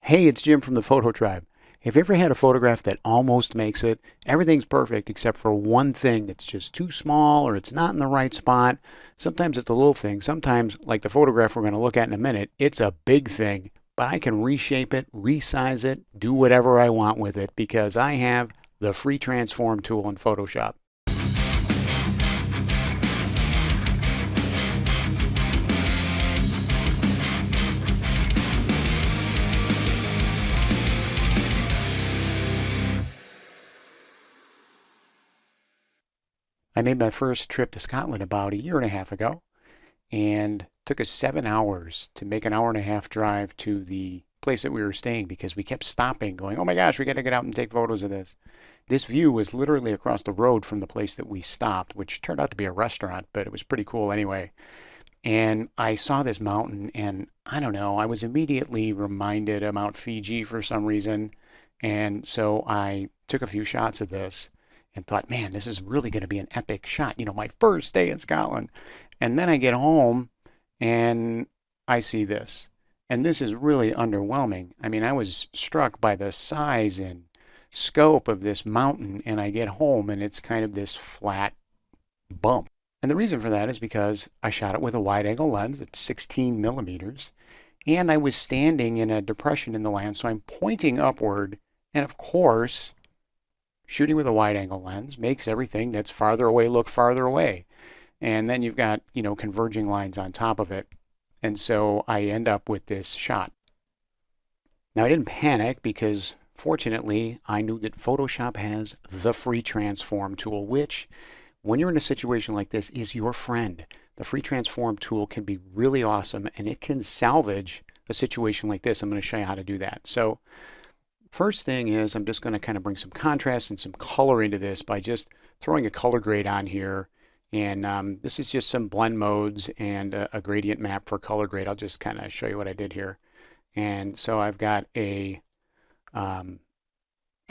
Hey, it's Jim from the Photo Tribe. Have you ever had a photograph that almost makes it? Everything's perfect except for one thing that's just too small or it's not in the right spot. Sometimes it's a little thing. Sometimes, like the photograph we're going to look at in a minute, it's a big thing, but I can reshape it, resize it, do whatever I want with it because I have the free transform tool in Photoshop. I made my first trip to Scotland about a year and a half ago, and took us 7 hours to make an hour and a half drive to the place that we were staying because we kept stopping, going, oh my gosh, we got to get out and take photos of this. This view was literally across the road from the place that we stopped, which turned out to be a restaurant, but it was pretty cool anyway. And I saw this mountain, and I don't know, I was immediately reminded of Mount Fiji for some reason. And so I took a few shots of this and thought, man, this is really going to be an epic shot. My first day in Scotland. And then I get home and I see this. And this is really underwhelming. I mean, I was struck by the size and scope of this mountain, and I get home and it's kind of this flat bump. And the reason for that is because I shot it with a wide angle lens at 16 millimeters, and I was standing in a depression in the land, so I'm pointing upward. And of course, shooting with a wide angle lens makes everything that's farther away look farther away. And then you've got, converging lines on top of it. And so I end up with this shot. Now, I didn't panic because fortunately I knew that Photoshop has the free transform tool, which when you're in a situation like this is your friend. The free transform tool can be really awesome, and it can salvage a situation like this. I'm going to show you how to do that. So first thing is I'm just going to kind of bring some contrast and some color into this by just throwing a color grade on here. And this is just some blend modes and a gradient map for color grade. I'll just kind of show you what I did here. And so I've got a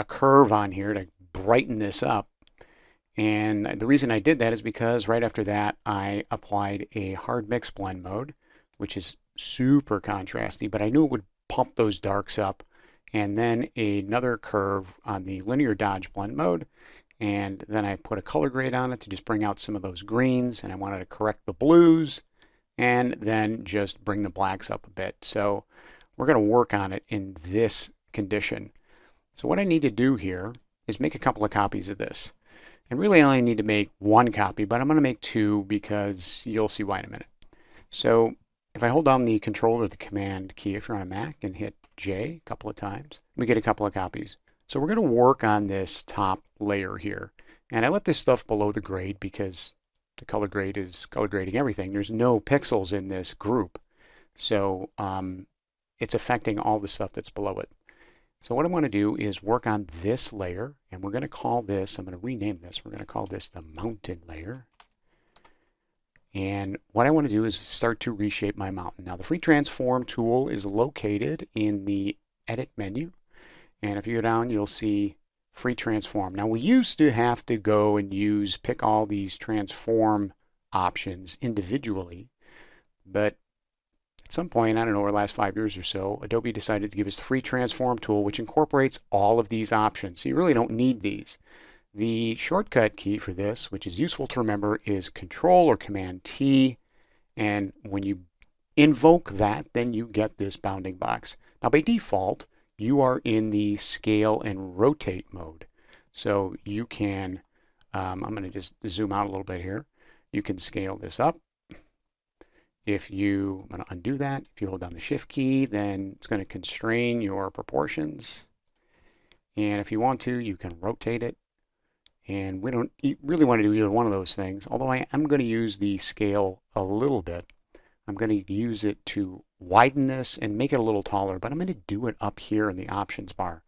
curve on here to brighten this up. And the reason I did that is because right after that I applied a hard mix blend mode, which is super contrasty, but I knew it would pump those darks up. And then another curve on the linear dodge blend mode. And then I put a color grade on it to just bring out some of those greens, and I wanted to correct the blues and then just bring the blacks up a bit. So we're going to work on it in this condition. So what I need to do here is make a couple of copies of this. And really I only need to make one copy, but I'm going to make two because you'll see why in a minute. So if I hold down the Control or the Command key if you're on a Mac and hit J a couple of times, we get a couple of copies. So we're going to work on this top layer here. And I let this stuff below the grade because the color grade is color grading everything. There's no pixels in this group. So it's affecting all the stuff that's below it. So what I'm going to do is work on this layer, and we're going to call this, I'm going to rename this, we're going to call this the mountain layer. And what I want to do is start to reshape my mountain. Now the free transform tool is located in the edit menu. And if you go down, you'll see free transform. Now we used to have to go and pick all these transform options individually. But at some point, I don't know, over the last 5 years or so, Adobe decided to give us the free transform tool, which incorporates all of these options. So you really don't need these. The shortcut key for this, which is useful to remember, is Control or Command T. And when you invoke that, then you get this bounding box. Now by default, you are in the scale and rotate mode. So you can, I'm going to just zoom out a little bit here. You can scale this up. I'm going to undo that. If you hold down the Shift key, then it's going to constrain your proportions. And if you want to, you can rotate it. And we don't really want to do either one of those things, although I am going to use the scale a little bit. I'm going to use it to widen this and make it a little taller, but I'm going to do it up here in the options bar.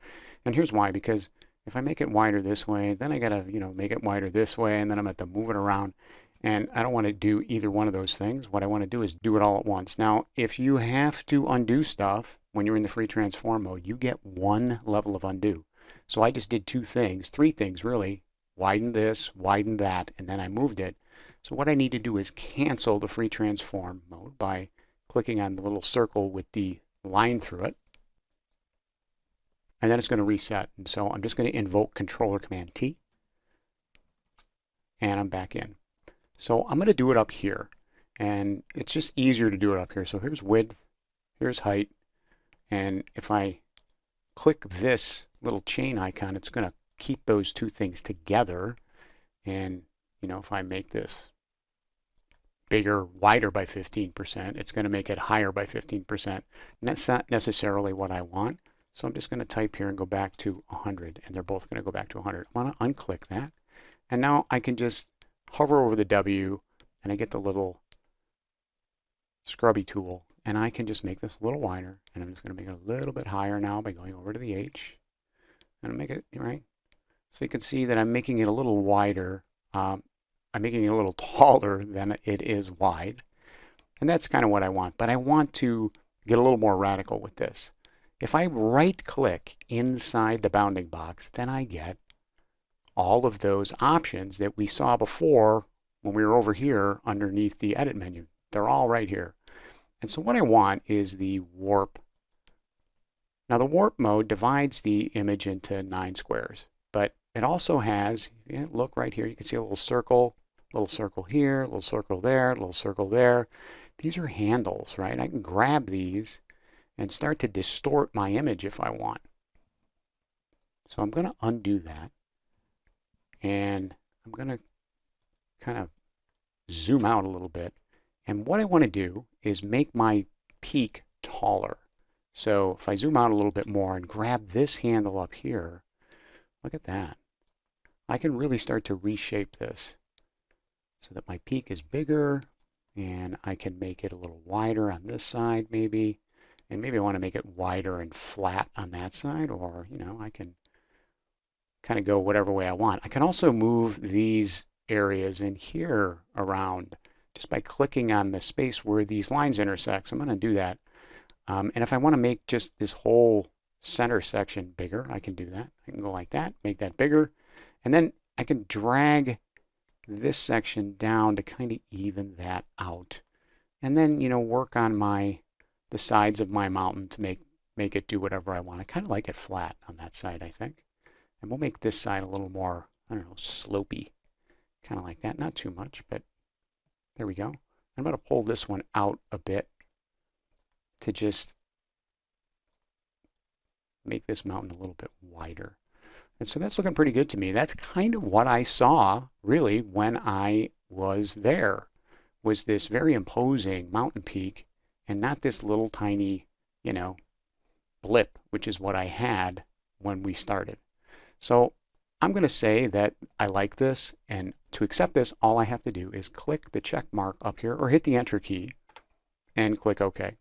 And here's why, because if I make it wider this way, then I got to, make it wider this way, and then I'm going to have to move it around. And I don't want to do either one of those things. What I want to do is do it all at once. Now, if you have to undo stuff when you're in the free transform mode, you get one level of undo. So I just did three things really. Widen this, widen that, and then I moved it. So what I need to do is cancel the free transform mode by clicking on the little circle with the line through it. and then it's going to reset. And so I'm just going to invoke controller command T, and I'm back in. So I'm going to do it up here, and it's just easier to do it up here. So here's width, here's height, and if I click this little chain icon, it's going to keep those two things together. And you know, if I make this bigger, wider by 15%, it's going to make it higher by 15%. And that's not necessarily what I want. So I'm just going to type here and go back to 100, and they're both going to go back to 100. I want to unclick that. And now I can just hover over the W, and I get the little scrubby tool, and I can just make this a little wider, and I'm just going to make it a little bit higher now by going over to the H, and make it right. So you can see that I'm making it a little wider. I'm making it a little taller than it is wide, and that's kind of what I want. But I want to get a little more radical with this. If I right-click inside the bounding box, then I get all of those options that we saw before when we were over here underneath the edit menu. They're all right here. And so what I want is the warp. Now the warp mode divides the image into 9 squares, but it also has, look right here, you can see a little circle here, a little circle there, a little circle there. These are handles, right? I can grab these and start to distort my image if I want. So I'm going to undo that. And I'm going to kind of zoom out a little bit. And what I want to do is make my peak taller. So if I zoom out a little bit more and grab this handle up here, look at that. I can really start to reshape this so that my peak is bigger, and I can make it a little wider on this side maybe. And maybe I want to make it wider and flat on that side, or, you know, I can kind of go whatever way I want. I can also move these areas in here around just by clicking on the space where these lines intersect. So I'm going to do that. And if I want to make just this whole center section bigger, I can do that. I can go like that, make that bigger. And then I can drag this section down to kind of even that out. And then, you know, work on the sides of my mountain to make it do whatever I want. I kind of like it flat on that side, I think. And we'll make this side a little more, I don't know, slopey. Kind of like that. Not too much, but there we go. I'm going to pull this one out a bit to just make this mountain a little bit wider. And so that's looking pretty good to me. That's kind of what I saw, really, when I was there, was this very imposing mountain peak and not this little tiny, you know, blip, which is what I had when we started. So I'm going to say that I like this, and to accept this, all I have to do is click the check mark up here or hit the enter key and click OK.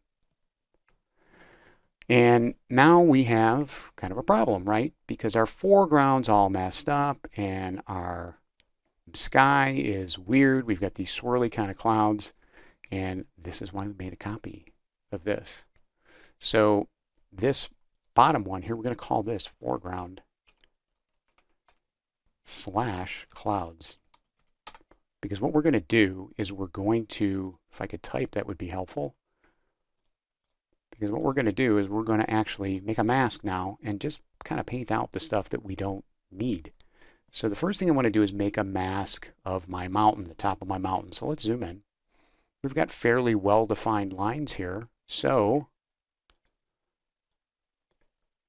And now we have kind of a problem, right? Because our foreground's all messed up and our sky is weird. We've got these swirly kind of clouds, and this is why we made a copy of this. So this bottom one here, we're going to call this foreground / clouds. Because what we're going to do is we're going to, if I could type, that would be helpful. Because what we're going to do is we're going to actually make a mask now and just kind of paint out the stuff that we don't need. So the first thing I want to do is make a mask of my mountain, the top of my mountain. So let's zoom in. We've got fairly well-defined lines here. So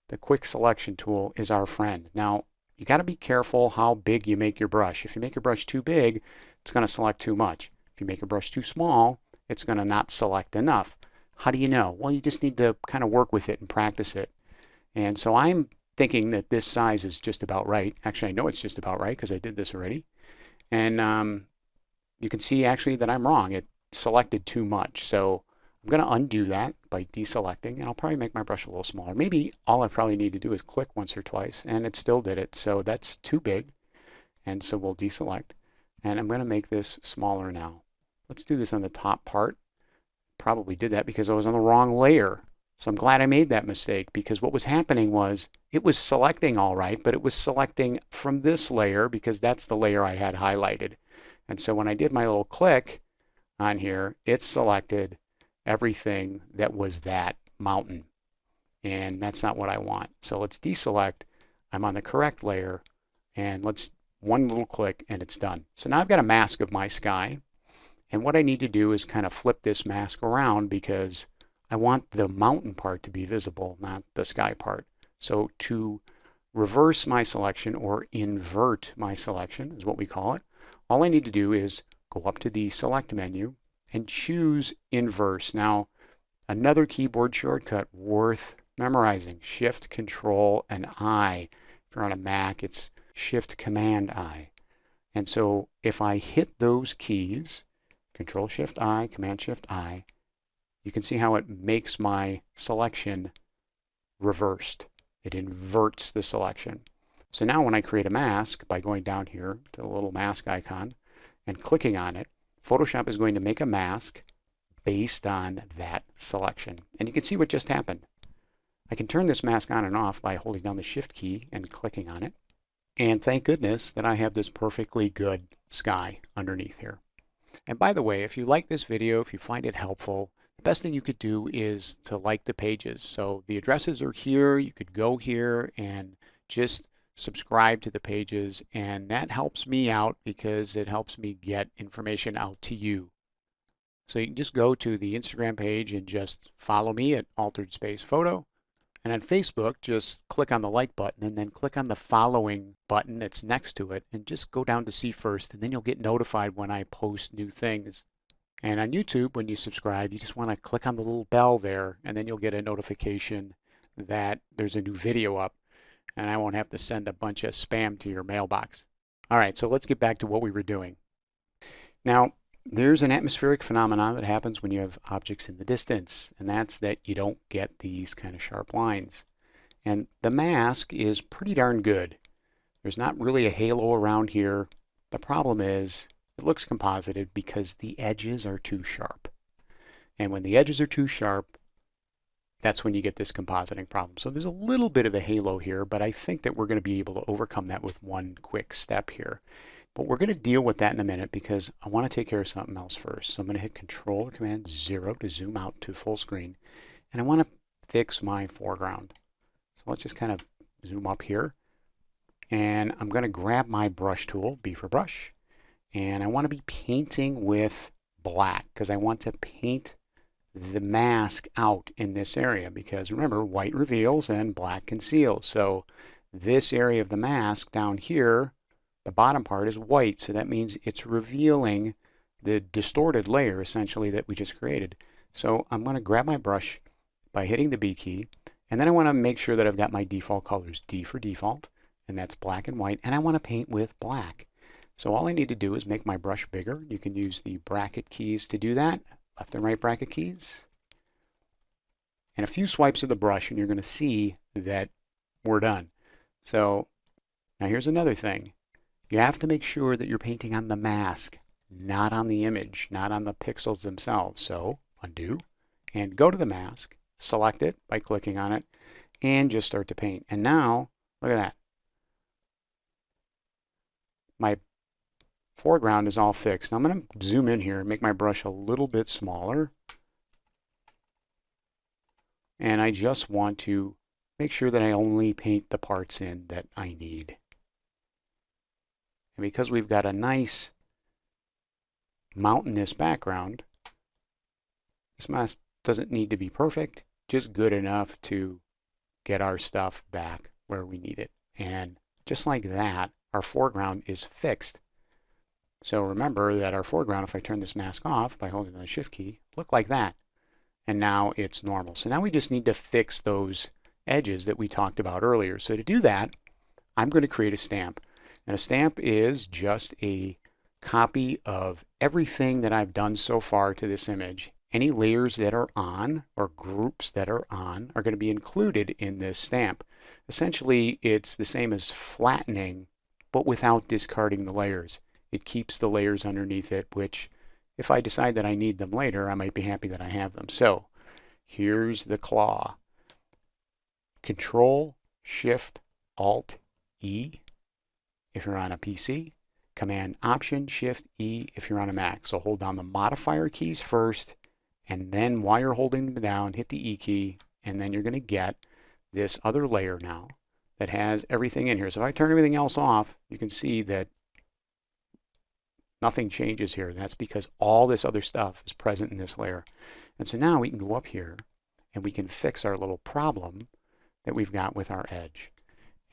the quick selection tool is our friend. Now, you got to be careful how big you make your brush. If you make your brush too big, it's going to select too much. If you make your brush too small, it's going to not select enough. How do you know? Well, you just need to kind of work with it and practice it. And so I'm thinking that this size is just about right. Actually, I know it's just about right because I did this already. And you can see actually that I'm wrong. It selected too much. So I'm going to undo that by deselecting, and I'll probably make my brush a little smaller. Maybe all I probably need to do is click once or twice, and it still did it. So that's too big, and so we'll deselect. And I'm going to make this smaller now. Let's do this on the top part. Probably did that because I was on the wrong layer. So I'm glad I made that mistake, because what was happening was it was selecting all right, but it was selecting from this layer because that's the layer I had highlighted. And so when I did my little click on here, it selected everything that was that mountain. and that's not what I want. So let's deselect. I'm on the correct layer, and let's one little click and it's done. So now I've got a mask of my sky, and what I need to do is kind of flip this mask around because I want the mountain part to be visible, not the sky part. So to reverse my selection, or invert my selection is what we call it, all I need to do is go up to the select menu and choose inverse. Now, another keyboard shortcut worth memorizing: Shift, Control, and I. If you're on a Mac, it's Shift, Command, I. And so if I hit those keys, Control, Shift, I, Command, Shift, I, you can see how it makes my selection reversed. It inverts the selection. So now when I create a mask, by going down here to the little mask icon and clicking on it, Photoshop is going to make a mask based on that selection. And you can see what just happened. I can turn this mask on and off by holding down the Shift key and clicking on it. And thank goodness that I have this perfectly good sky underneath here. And by the way, if you like this video, if you find it helpful, the best thing you could do is to like the pages. So the addresses are here. You could go here and just subscribe to the pages, and that helps me out because it helps me get information out to you. So you can just go to the Instagram page and just follow me at Altered Space Photo. And on Facebook, just click on the like button and then click on the following button that's next to it and just go down to see first, and then you'll get notified when I post new things. And on YouTube, when you subscribe, you just want to click on the little bell there, and then you'll get a notification that there's a new video up, and I won't have to send a bunch of spam to your mailbox. All right, so let's get back to what we were doing. Now, there's an atmospheric phenomenon that happens when you have objects in the distance, and that's that you don't get these kind of sharp lines. And the mask is pretty darn good. There's not really a halo around here. The problem is it looks composited because the edges are too sharp. And when the edges are too sharp, that's when you get this compositing problem. So there's a little bit of a halo here, but I think that we're going to be able to overcome that with one quick step here. But we're going to deal with that in a minute because I want to take care of something else first. So I'm going to hit Control or Command 0 to zoom out to full screen. And I want to fix my foreground. So let's just kind of zoom up here. And I'm going to grab my brush tool, B for brush. And I want to be painting with black because I want to paint the mask out in this area, because remember, white reveals and black conceals. So this area of the mask down here, the bottom part, is white, so that means it's revealing the distorted layer essentially that we just created. So I'm going to grab my brush by hitting the B key, and then I want to make sure that I've got my default colors, D for default, and that's black and white, and I want to paint with black. So all I need to do is make my brush bigger. You can use the bracket keys to do that, left and right bracket keys. And a few swipes of the brush and you're going to see that we're done. So now here's another thing. You have to make sure that you're painting on the mask, not on the image, not on the pixels themselves. So undo and go to the mask, select it by clicking on it, and just start to paint. And now, look at that. My foreground is all fixed. Now I'm going to zoom in here and make my brush a little bit smaller. And I just want to make sure that I only paint the parts in that I need. And because we've got a nice mountainous background, this mask doesn't need to be perfect, just good enough to get our stuff back where we need it. And just like that, our foreground is fixed. So remember that our foreground, if I turn this mask off by holding the Shift key, look like that. And now it's normal. So now we just need to fix those edges that we talked about earlier. So to do that, I'm going to create a stamp. And a stamp is just a copy of everything that I've done so far to this image. Any layers that are on or groups that are on are going to be included in this stamp. Essentially, it's the same as flattening, but without discarding the layers. It keeps the layers underneath it, which if I decide that I need them later, I might be happy that I have them. So here's the claw. Control, Shift, Alt, E if you're on a PC. Command, Option, Shift, E if you're on a Mac. So hold down the modifier keys first, and then while you're holding them down, hit the E key, and then you're going to get this other layer now that has everything in here. So if I turn everything else off, you can see that nothing changes here. That's because all this other stuff is present in this layer. And so now we can go up here and we can fix our little problem that we've got with our edge.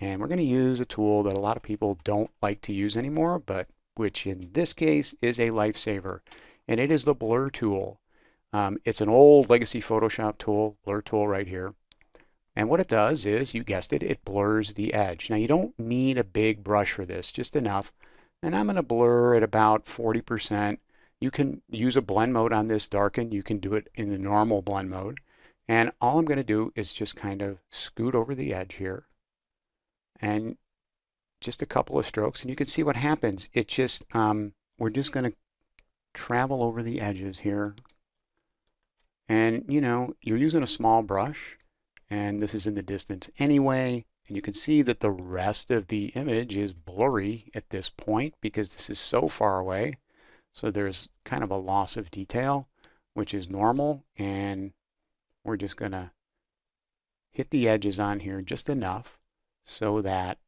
And we're going to use a tool that a lot of people don't like to use anymore, but which in this case is a lifesaver. And it is the blur tool. It's an old legacy Photoshop tool, blur tool right here. And what it does is, you guessed it, it blurs the edge. Now you don't need a big brush for this, just enough. And I'm going to blur at about 40%. You can use a blend mode on this, darken. You can do it in the normal blend mode. And all I'm going to do is just kind of scoot over the edge here. And just a couple of strokes. And you can see what happens. It just, we're just going to travel over the edges here. And, you know, you're using a small brush. And this is in the distance anyway. And you can see that the rest of the image is blurry at this point because this is so far away. So there's kind of a loss of detail, which is normal. And we're just going to hit the edges on here just enough so that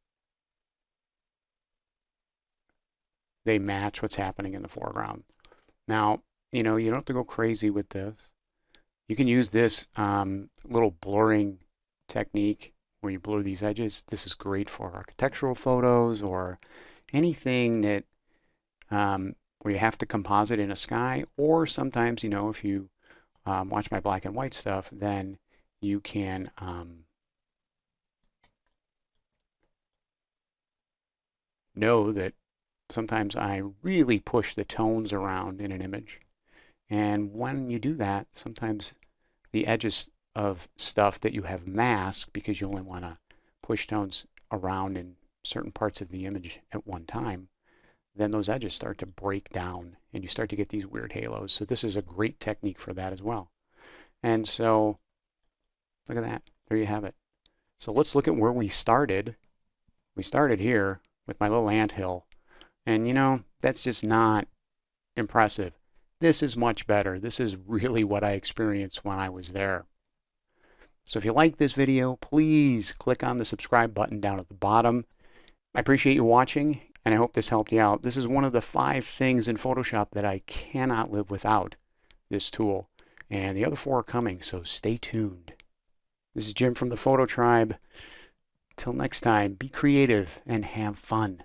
they match what's happening in the foreground. Now, you know, you don't have to go crazy with this. You can use this little blurring technique where you blur these edges. This is great for architectural photos or anything that where you have to composite in a sky, or sometimes, you know, if you watch my black and white stuff, then you can know that sometimes I really push the tones around in an image. And when you do that, sometimes the edges of stuff that you have masked, because you only want to push tones around in certain parts of the image at one time, then those edges start to break down and you start to get these weird halos. So this is a great technique for that as well. And so look at that. There you have it. So let's look at where we started. We started here with my little anthill. And you know, that's just not impressive. This is much better. This is really what I experienced when I was there. So if you like this video, please click on the subscribe button down at the bottom. I appreciate you watching, and I hope this helped you out. This is one of the 5 things in Photoshop that I cannot live without this tool. And the other 4 are coming, so stay tuned. This is Jim from the Photo Tribe. Till next time, be creative and have fun.